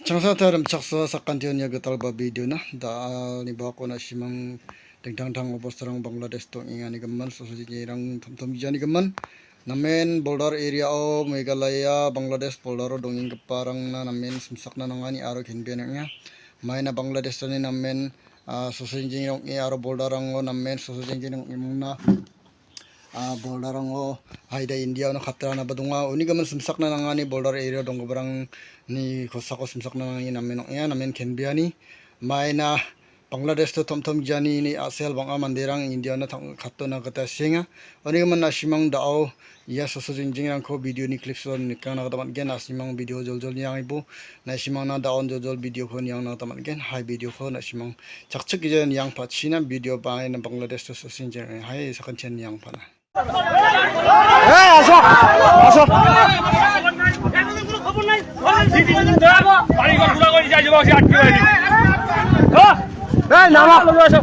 Changsa taram chaksa sakantiyan ya gatalba video na dal ni bako na simang dingdang obostarang Bangladesh to ingani gaman sosojirang thomthom jani gaman namen border area o Meghalaya Bangladesh border o dongin gaparang na namen sumsakna nangani aro kinbian nya maina Bangladesh ni namen sosojirang aro borderang o namen sosojirang imuna borderang o haida India no khatra na badunga uni gaman sumsakna nangani border area donggobrang ni khosako sumsakna nangani namen ya namen kenbiani maina Bangladesh to thomthom jani ni asel banga mandirang India na khatto na kata singa uni gaman nasimang dao ya sosojingjing ko video ni clips on nikang na kataman gen nasimang video joljol yang ibu nasimang na daon joljol video ko yang na kataman gen hai video ko nasimang chakchak ijan yang pachina video ba na Bangladesh to sosojingjing hai sakanchen yang pana আসো আসো খবর নাই বাড়ি ঘর পুরো করে যাই যাবো আটকে বাড়ি এই নামা আসো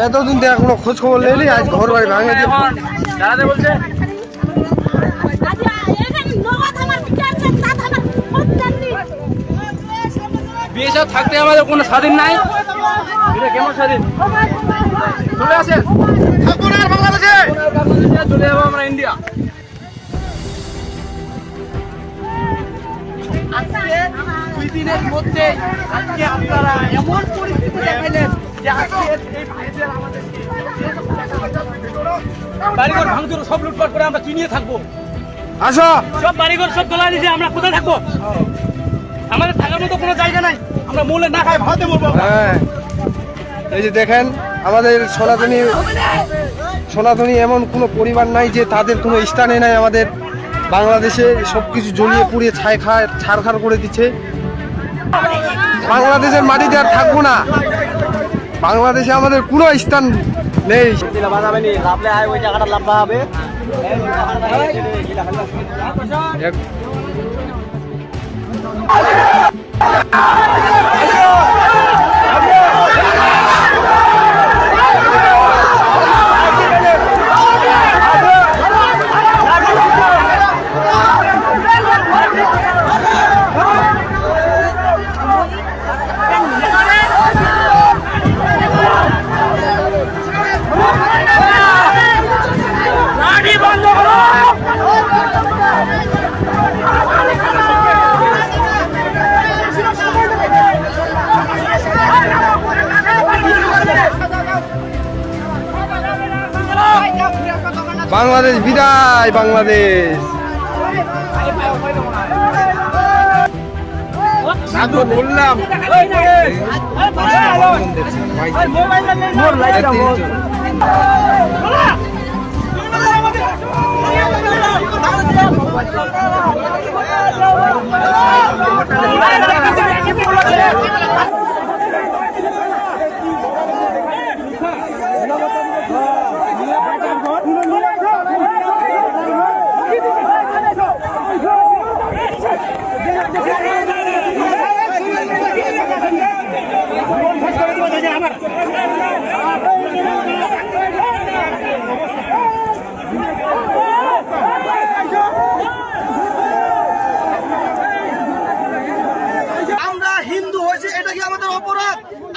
এতদিন থেকে কোনো খোঁজ খবর নেই আজ ঘর বাড়ি ভাঙে দাঁড়াতে বলছে বিএসএফ থাকতে আমাদের কোনো স্বাধীন নাই এটা কেমন স্বাধীন চলে আসেন থাকবো না বাংলাদেশে চলে যাবো আমরা ইন্ডিয়া আজকে 2 দিনের মধ্যে আজকে আপনারা এমন পরিস্থিতি দেখাইলেন যে আজকে এই ভাইদের আমাদের বাড়িঘর ভাঙচুর সব লুটপাট করে আমরা কি নিয়ে থাকবো আসো সব বাড়িঘর সব তোলা দিয়েছে আমরা কোথায় থাকবো আমাদের থাকার মতো কোনো জায়গা নাই আমরা মূলে না খাই ভাতে মরবো হ্যাঁ এই যে দেখেন আমাদের সনাতনী এমন কোনো পরিবার নাই যে তাদের কোনো স্থানে নাই আমাদের বাংলাদেশে সবকিছু জ্বলিয়ে পুড়িয়ে ছাড়খাড় করে দিচ্ছে বাংলাদেশের মাটিতে আর থাকবো না বাংলাদেশে আমাদের কোনো স্থান নেই ওই জায়গাটা লাম্বা হবে বাংলাদেশ বিদায় বাংলাদেশ বললাম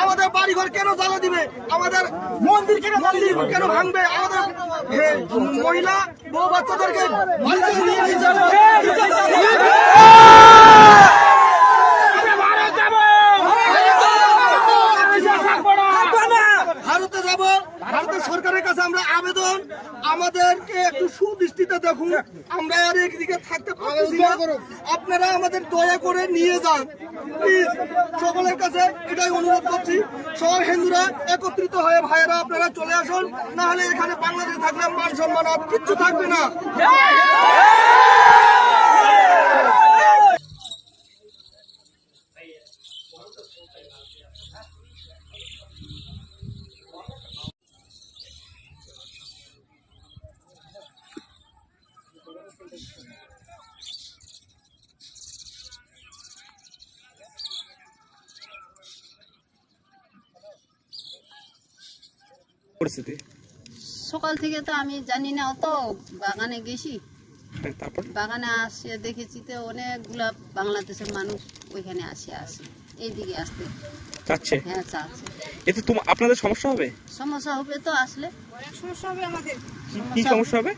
আমাদের বাড়িঘর কেন জ্বালা দিবে আমাদের মন্দির কেন ভাঙবে আমাদের মহিলা বউ বাচ্চাদেরকে ভারতে যাব ভারতের সরকারের কাছে আমরা আবেদন আমাদেরকে একটু সুদৃষ্টিতে দেখুন আমরা আর একদিকে থাকতে পারছি না আপনারা আমাদের দয়া করে নিয়ে যান প্লিজ সকলের কাছে এটাই অনুরোধ করছি সব হিন্দুরা একত্রিত হয়ে ভাইয়েরা আপনারা চলে আসুন না হলে এখানে বাংলাদেশে থাকলে মান সম্মান আর কিচ্ছু থাকবে না পরিস্থিতি সকাল থেকে তো আমি জানি না, অত বাগানে গেছি, তারপর বাগানে আসে দেখেছি তো অনেকগুলা বাংলাদেশের মানুষ ওইখানে আসে এইদিকে আসতে। চাচ্ছে হ্যাঁ, চাচ্ছে। এতে আপনাদের সমস্যা হবে? সমস্যা হবে তো, আসলে সমস্যা হবে আমাদের। কি সমস্যা হবে?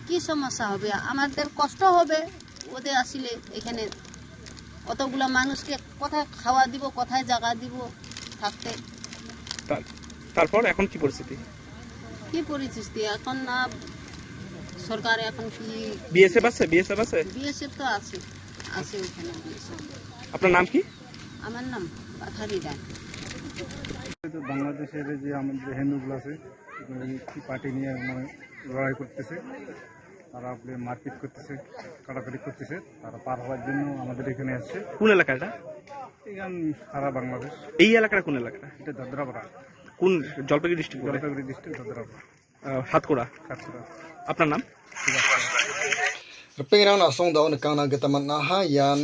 কি সমস্যা হবে? আমাদের কষ্ট হবে ওদের আসলে। এখানে অতগুলা মানুষকে কোথায় খাওয়া দিব, কোথায় জায়গা দিব থাকতে? তারপর এখন কি পরিস্থিতি? কি পরিস্থিতি এখন? না সরকার এখন কি বিএসএফ আছে? বিএসএফ আছে? বিএসএফ তো আছে ওখানে বিএসএফ। আপনার নাম কি? আমার নাম পাথারি রায়। বাংলাদেশের যে আমাদের হিন্দুগুলো আছে কি পার্টি নিয়ে মানে লড়াই করতেছে, তারা আপনি মারপিট করতেছে, কাটাকাটি করতেছে, তারা পার হওয়ার জন্য আমাদের এখানে আসছে। কোন এলাকাটা? এখান সারা বাংলাদেশ। এই এলাকাটা কোন এলাকাটা? এটা দাদরাপাড়া, কোন জলপাইগুড়ি ডিস্ট্রিক্ট? জলপাইগুড়ি ডিস্ট্রিক্ট, দাদরাপাড়া, হাতকোড়া। কাছড়া। আপনার নাম? Pengrang na song daw nakang nagataman na ha yan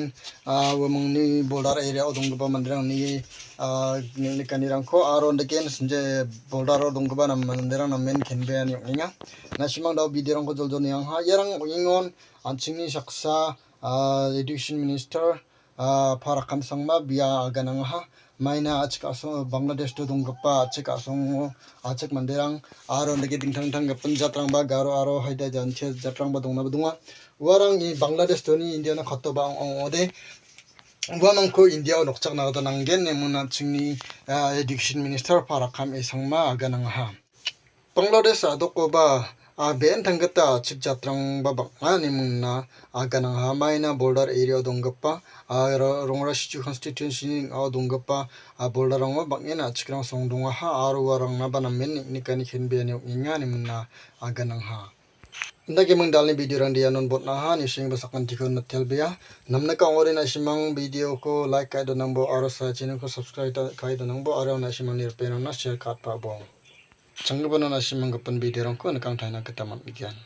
wamang ni boldar area odong ba mandirang ni kanirang ko aron deken sunje boldar odong ba na mandirang na men kenbe ani inga na simang daw bidirang ko joljol yang ha yarang ingon anchingni saksa education minister para kamsangma biya ganang ha maina achik asong Bangladesh to dongpa achik asong achik mandirang aron deke dingtang tang gapan jatrang ba garo aro haida janche jatrang ba dongna badunga warang i Bangladesh to ni India na khato ba ode wamang ko India nokchak na da nanggen nemuna chingni education minister para kam esangma ganang ha Bangladesh adoko ba ben tanggata chik jatrang ba ani munna ganang ha maina border area donggapa rongra situ constituency donggapa border rongwa bangena chikrang song donga ha aro warang na bana men nikani khenbe ani inga ni munna ganang ha Ndagi mengdalni video randi anon bot na ha ni sing basakan tikon natel bia namna ka ore na simang video ko like kai do nangbo aro sa channel ko subscribe kai do nangbo aro na simang ni repeno na share kat pa bong changbo na simang gapan video rang ko nakang thai na kataman igyan